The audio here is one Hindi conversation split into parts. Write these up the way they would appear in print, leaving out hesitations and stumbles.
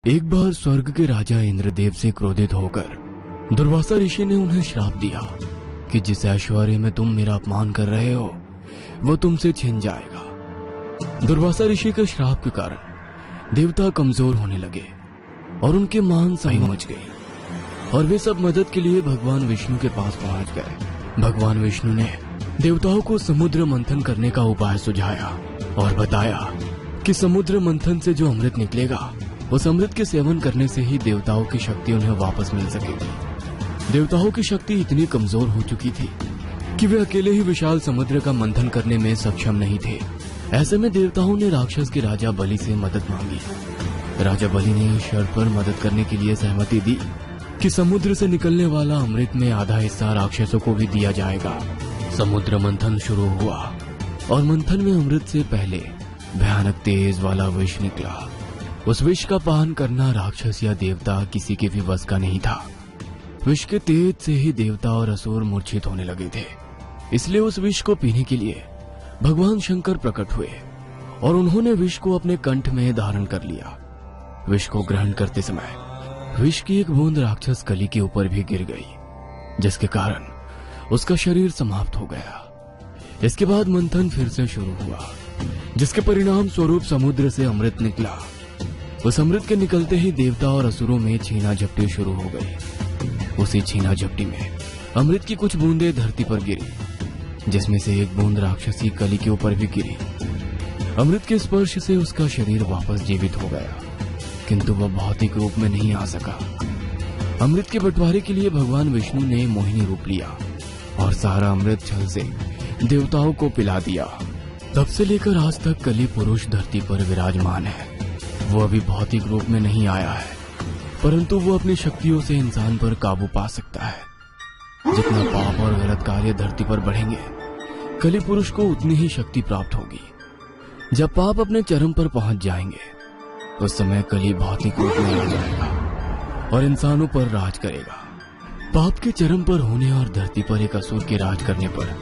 एक बार स्वर्ग के राजा इंद्रदेव से क्रोधित होकर दुर्वासा ऋषि ने उन्हें श्राप दिया कि जिस ऐश्वर्य में तुम मेरा अपमान कर रहे हो वो तुमसे छिन जाएगा। दुर्वासा ऋषि के श्राप के कारण देवता कमजोर होने लगे और उनके मान सही मच गई और वे सब मदद के लिए भगवान विष्णु के पास पहुंच गए। भगवान विष्णु ने देवताओं को समुद्र मंथन करने का उपाय सुझाया और बताया कि समुद्र मंथन से जो अमृत निकलेगा उस अमृत के सेवन करने से ही देवताओं की शक्ति उन्हें वापस मिल सकेगी। देवताओं की शक्ति इतनी कमजोर हो चुकी थी कि वे अकेले ही विशाल समुद्र का मंथन करने में सक्षम नहीं थे। ऐसे में देवताओं ने राक्षस के राजा बलि से मदद मांगी। राजा बलि ने इस शर्त पर मदद करने के लिए सहमति दी कि समुद्र से निकलने वाला अमृत में आधा हिस्सा राक्षसों को भी दिया जाएगा। समुद्र मंथन शुरू हुआ और मंथन में अमृत से पहले भयानक तेज वाला विष निकला। उस विष का पान करना राक्षस या देवता किसी के भी बस का नहीं था। विष के तेज से ही देवता और असुर मूर्छित होने लगे थे। इसलिए उस विष को पीने के लिए भगवान शंकर प्रकट हुए और उन्होंने विष को अपने कंठ में धारण कर लिया। विष को ग्रहण करते समय विष की एक बूंद राक्षस कली के ऊपर भी गिर गई, जिसके कारण उसका शरीर समाप्त हो गया। इसके बाद मंथन फिर से शुरू हुआ, जिसके परिणाम स्वरूप समुद्र से अमृत निकला। उस अमृत के निकलते ही देवता और असुरों में छीना झपटी शुरू हो गई। उसी छीना झपटी में अमृत की कुछ बूंदें धरती पर गिरी, जिसमें से एक बूंद राक्षसी कली के ऊपर भी गिरी। अमृत के स्पर्श से उसका शरीर वापस जीवित हो गया, किंतु वह भौतिक रूप में नहीं आ सका। अमृत के बंटवारे के लिए भगवान विष्णु ने मोहिनी रूप लिया और सारा अमृत छल से देवताओं को पिला दिया। तब से लेकर आज तक कली पुरुष धरती पर विराजमान है। वो अभी भौतिक रूप में नहीं आया है, परंतु वो अपनी शक्तियों से इंसान पर काबू पा सकता है। जितना पाप और गलत कार्य धरती पर बढ़ेंगे, कली पुरुष को उतनी ही शक्ति प्राप्त होगी। जब पाप अपने चरम पर पहुंच जाएंगे, उस समय कली भौतिक रूप में आ जाएगा और इंसानों पर राज करेगा। पाप के चरम पर होने और धरती पर एक असुर के राज करने पर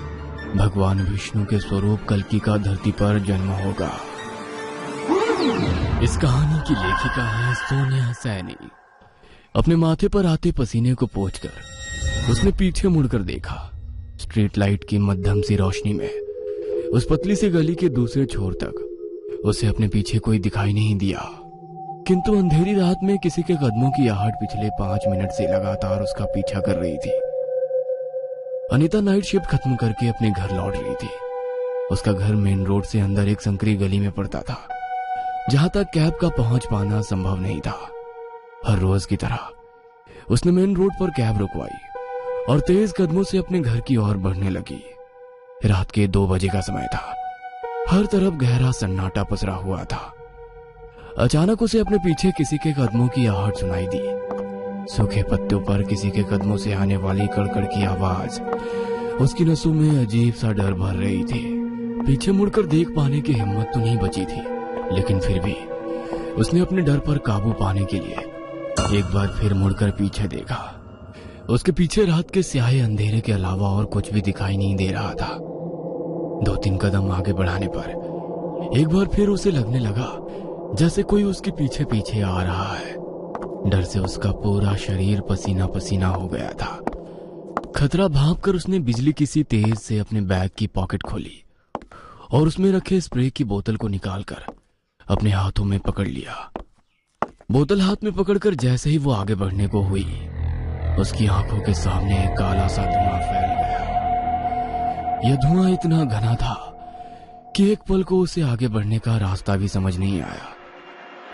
भगवान विष्णु के स्वरूप कल्कि का धरती पर जन्म होगा। इस कहानी की लेखिका है सोनिया सैनी। अपने माथे पर आते पसीने को पोंछकर उसने पीछे मुड़कर देखा। स्ट्रीट लाइट की मध्यम सी रोशनी में उस पतली सी गली के दूसरे छोर तक उसे अपने पीछे कोई दिखाई नहीं दिया, किंतु अंधेरी रात में किसी के कदमों की आहट पिछले 5 मिनट से लगातार उसका पीछा कर रही थी। अनीता नाइट शिफ्ट खत्म करके अपने घर लौट रही थी। उसका घर मेन रोड से अंदर एक संकरी गली में पड़ता था, जहां तक कैब का पहुंच पाना संभव नहीं था। हर रोज की तरह उसने मेन रोड पर कैब रुकवाई और तेज कदमों से अपने घर की ओर बढ़ने लगी। रात के 2 बजे का समय था। हर तरफ गहरा सन्नाटा पसरा हुआ था। अचानक उसे अपने पीछे किसी के कदमों की आहट सुनाई दी। सूखे पत्तों पर किसी के कदमों से आने वाली कड़कड़ की आवाज उसकी नसों में अजीब सा डर भर रही थी। पीछे मुड़कर देख पाने की हिम्मत तो नहीं बची थी, लेकिन फिर भी उसने अपने डर पर काबू पाने के लिए एक बार फिर मुड़कर पीछे देखा। उसके पीछे रात के स्याहे अंधेरे के अलावा और कुछ भी दिखाई नहीं दे रहा था। 2-3 कदम आगे बढ़ाने पर एक बार फिर उसे लगने लगा जैसे कोई उसके पीछे पीछे आ रहा है। डर से उसका पूरा शरीर पसीना पसीना हो गया था। खतरा भांपकर उसने बिजली की सी तेज से अपने बैग की पॉकेट खोली और उसमें रखे स्प्रे की बोतल को निकालकर अपने हाथों में पकड़ लिया। बोतल हाथ में पकड़कर जैसे ही वो आगे बढ़ने को हुई, उसकी आंखों के सामने एक काला सा धुआं फैल गया। यह धुआं इतना घना था कि एक पल को उसे आगे बढ़ने का रास्ता भी समझ नहीं आया।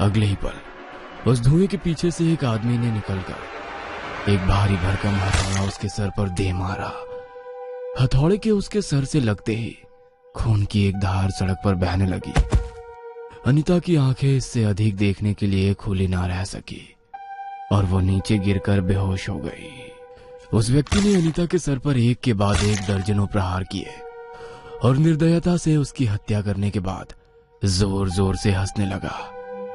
अगले ही पल उस धुएं के पीछे से एक आदमी ने निकलकर एक भारी भरकम हथौड़ा उसके सर पर दे मारा। हथौड़े के उसके सर से लगते ही खून की एक धार सड़क पर बहने लगी। अनीता की आंखें इससे अधिक देखने के लिए खुली ना रह सकी और वो नीचे गिरकर बेहोश हो गई। उस व्यक्ति ने अनीता के सर पर एक के बाद एक दर्जनों प्रहार किए और निर्दयता से उसकी हत्या करने के बाद जोर जोर से हंसने लगा।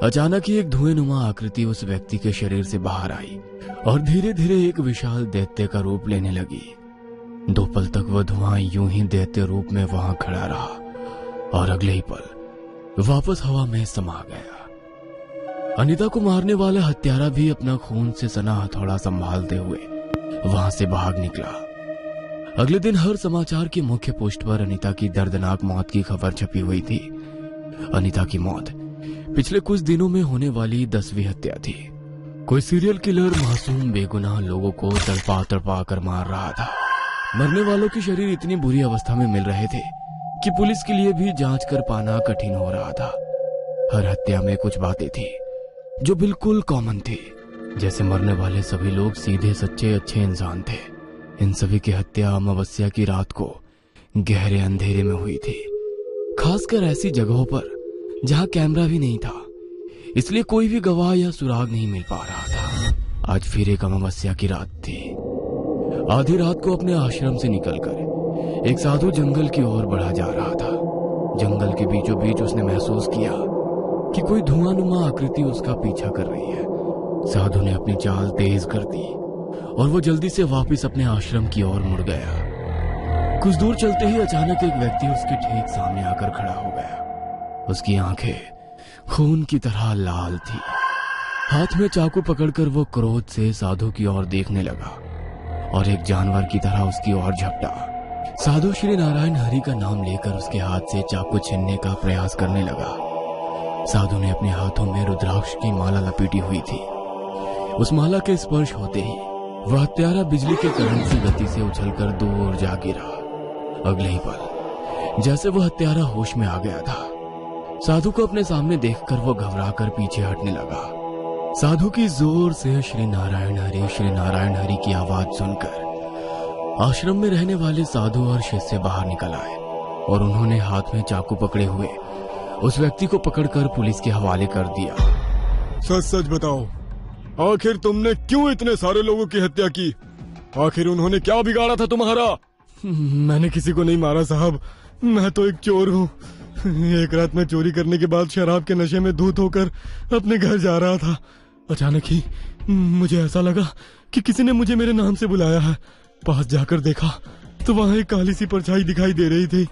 अचानक ही एक धुएंनुमा आकृति उस व्यक्ति के शरीर से बाहर आई और धीरे धीरे एक विशाल दैत्य का रूप लेने लगी। 2 पल तक वह धुआं यूं ही दैत्य रूप में वहां खड़ा रहा और अगले ही पल वापस हवा में समा गया। अनीता को मारने वाला हत्यारा भी अपना खून से सना हथौड़ा संभालते हुए वहां से भाग निकला। अगले दिन हर समाचार की मुख्य पोस्ट पर अनीता की दर्दनाक मौत की खबर छपी हुई थी। अनीता की मौत पिछले कुछ दिनों में होने वाली 10वीं हत्या थी। कोई सीरियल किलर मासूम बेगुनाह लोगों को तड़पा तड़पा कर मार रहा था। मरने वालों के शरीर इतनी बुरी अवस्था में मिल रहे थे कि पुलिस के लिए भी जांच कर पाना कठिन हो रहा था। हर हत्या में कुछ बातें थी जो बिल्कुल कॉमन थी, जैसे मरने वाले सभी लोग सीधे सच्चे अच्छे इंसान थे। इन सभी की हत्या अमावस्या की रात को गहरे अंधेरे में हुई थी, खासकर ऐसी जगहों पर जहां कैमरा भी नहीं था, इसलिए कोई भी गवाह या सुराग नहीं मिल पा रहा था। आज फिर एक अमावस्या की रात थी। आधी रात को अपने आश्रम से निकलकर एक साधु जंगल की ओर बढ़ा जा रहा था। जंगल के बीचों बीच उसने महसूस किया कि कोई धुआंनुमा आकृति उसका पीछा कर रही है। साधु ने अपनी चाल तेज कर दी और वो जल्दी से वापस अपने आश्रम की ओर मुड़ गया। कुछ दूर चलते ही अचानक एक व्यक्ति उसके ठीक सामने आकर खड़ा हो गया। उसकी आंखें खून की तरह लाल थी। हाथ में चाकू पकड़कर वो क्रोध से साधु की ओर देखने लगा और एक जानवर की तरह उसकी ओर झपटा। साधु श्री नारायण हरि का नाम लेकर उसके हाथ से चाकू छीनने का प्रयास करने लगा। साधु ने अपने हाथों में रुद्राक्ष की माला लपेटी हुई थी। उस माला के स्पर्श होते ही वह हत्यारा बिजली के करंट की गति से उछलकर दूर जा गिरा। अगले ही पल जैसे वह हत्यारा होश में आ गया था, साधु को अपने सामने देखकर वो घबराकर पीछे हटने लगा। साधु की जोर से श्री नारायण हरि की आवाज सुनकर आश्रम में रहने वाले साधु और शिष्य बाहर निकल आए और उन्होंने हाथ में चाकू पकड़े हुए उस व्यक्ति को पकड़कर पुलिस के हवाले कर दिया। सच सच बताओ, आखिर तुमने क्यों इतने सारे लोगों की हत्या की? आखिर उन्होंने क्या बिगाड़ा था तुम्हारा? मैंने किसी को नहीं मारा साहब, मैं तो एक चोर हूँ। एक रात में चोरी करने के बाद शराब के नशे में धूत होकर अपने घर जा रहा था। अचानक ही मुझे ऐसा लगा कि किसी ने मुझे मेरे नाम से बुलाया है। पास जाकर देखा तो वहाँ एक काली सी परछाई दिखाई दे रही थी।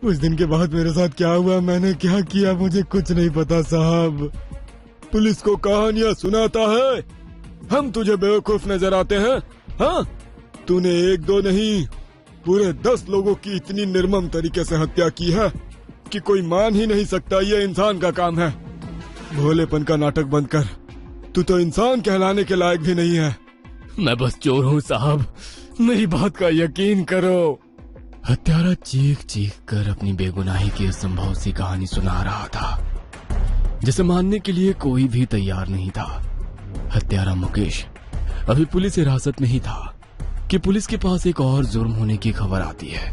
उस दिन के बाद मेरे साथ क्या हुआ, मैंने क्या किया, मुझे कुछ नहीं पता साहब। पुलिस को कहानियां सुनाता है? हम तुझे बेवकूफ नजर आते हैं? हाँ, तूने एक दो नहीं पूरे 10 लोगों की इतनी निर्मम तरीके से हत्या की है कि कोई मान ही नहीं सकता ये इंसान का काम है। भोलेपन का नाटक बंद कर, तू तो इंसान कहलाने के लायक भी नहीं है। मैं बस चोर हूँ साहब, मेरी बात का यकीन करो। हत्यारा चीख चीख कर अपनी बेगुनाही की असंभव सी कहानी सुना रहा था, जिसे मानने के लिए कोई भी तैयार नहीं था। हत्यारा मुकेश अभी पुलिस हिरासत में ही था कि पुलिस के पास एक और जुर्म होने की खबर आती है।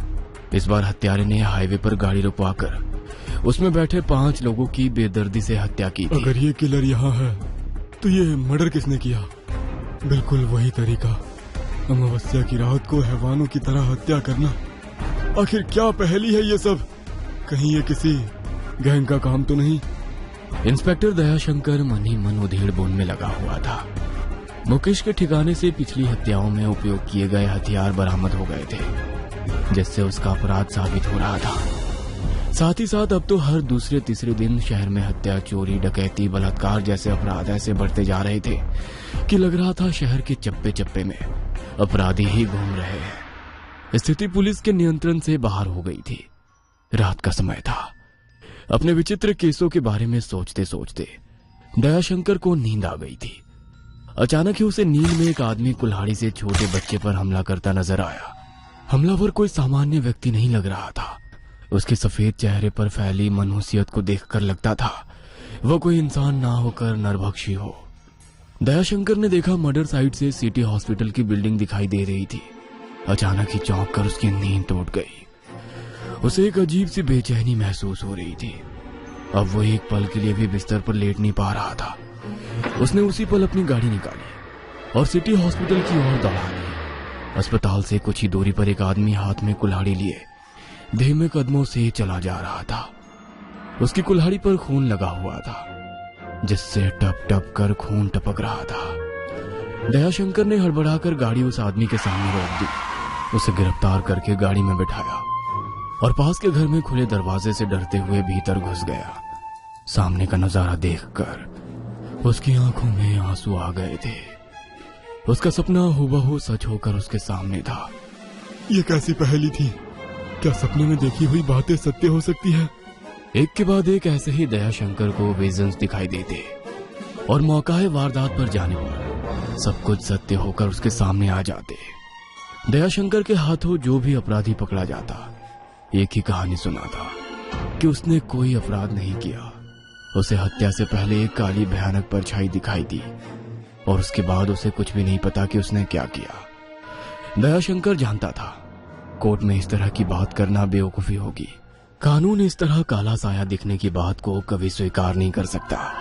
इस बार हत्यारे ने हाईवे पर गाड़ी रुकवाकर उसमें बैठे 5 लोगों की बेदर्दी से हत्या की थी। अगर ये किलर यहाँ है तो ये मर्डर किसने किया? बिल्कुल वही तरीका, अमावस्या की रात को हैवानों की तरह हत्या करना। आखिर क्या पहेली है ये सब? कहीं ये किसी गैंग का काम तो नहीं? इंस्पेक्टर दयाशंकर मन ही मन उधेड़ बोन में लगा हुआ था। मुकेश के ठिकाने से पिछली हत्याओं में उपयोग किए गए हथियार बरामद हो गए थे, जिससे उसका अपराध साबित हो रहा था। साथ ही साथ अब तो हर दूसरे तीसरे दिन शहर में हत्या, चोरी, डकैती, बलात्कार जैसे अपराध ऐसे बढ़ते जा रहे थे कि लग रहा था शहर के चप्पे चप्पे में अपराधी ही घूम रहे हैं। स्थिति पुलिस के नियंत्रण से बाहर हो गई थी। रात का समय था। अपने विचित्र केसों के बारे में सोचते सोचते दयाशंकर को नींद आ गई थी। अचानक ही उसे नींद में एक आदमी कुल्हाड़ी से छोटे बच्चे पर हमला करता नजर आया। हमलावर कोई सामान्य व्यक्ति नहीं लग रहा था। उसके सफेद चेहरे पर फैली मनुष्यत को देखकर लगता था वह कोई इंसान ना होकर नरभक्षी हो। दयाशंकर ने देखा मर्डर साइट से सिटी हॉस्पिटल की बिल्डिंग दिखाई दे रही थी। अचानक ही चौंक कर उसकी नींद टूट गई। उसे एक अजीब सी बेचैनी महसूस हो रही थी। अब वो एक पल के लिए भी बिस्तर पर लेट नहीं पा रहा था। उसने उसी पल अपनी गाड़ी निकाली और सिटी हॉस्पिटल की ओर दौड़ा ली। अस्पताल से कुछ ही दूरी पर एक आदमी हाथ में कुल्हाड़ी लिए धीमे कदमों से चला जा रहा था। उसकी कुल्हाड़ी पर खून लगा हुआ था, जिससे टप टप कर खून टपक रहा था। दयाशंकर ने हड़बड़ाकर गाड़ी उस आदमी के सामने रोक दी, उसे गिरफ्तार करके गाड़ी में बिठाया और पास के घर में खुले दरवाजे से डरते हुए भीतर घुस गया। सामने का नजारा देखकर उसकी आंखों में आंसू आ गए थे। उसका सपना हूबहू सच होकर उसके सामने था। ये कैसी पहेली थी? क्या सपने में देखी हुई बातें सत्य हो सकती है? एक के बाद एक ऐसे ही दयाशंकर को विजन्स दिखाई देते और मौका वारदात पर जाने पर सब कुछ सत्य होकर उसके सामने आ जाते। दयाशंकर के हाथों जो भी अपराधी पकड़ा जाता, एक ही कहानी सुनाता कि उसने कोई अपराध नहीं किया। उसे हत्या से पहले एक काली भयानक परछाई दिखाई दी और उसके बाद उसे कुछ भी नहीं पता कि उसने क्या किया। दयाशंकर जानता था कोर्ट में इस तरह की बात करना बेवकूफी होगी। कानून इस तरह काला साया दिखने की बात को कभी स्वीकार नहीं कर सकता।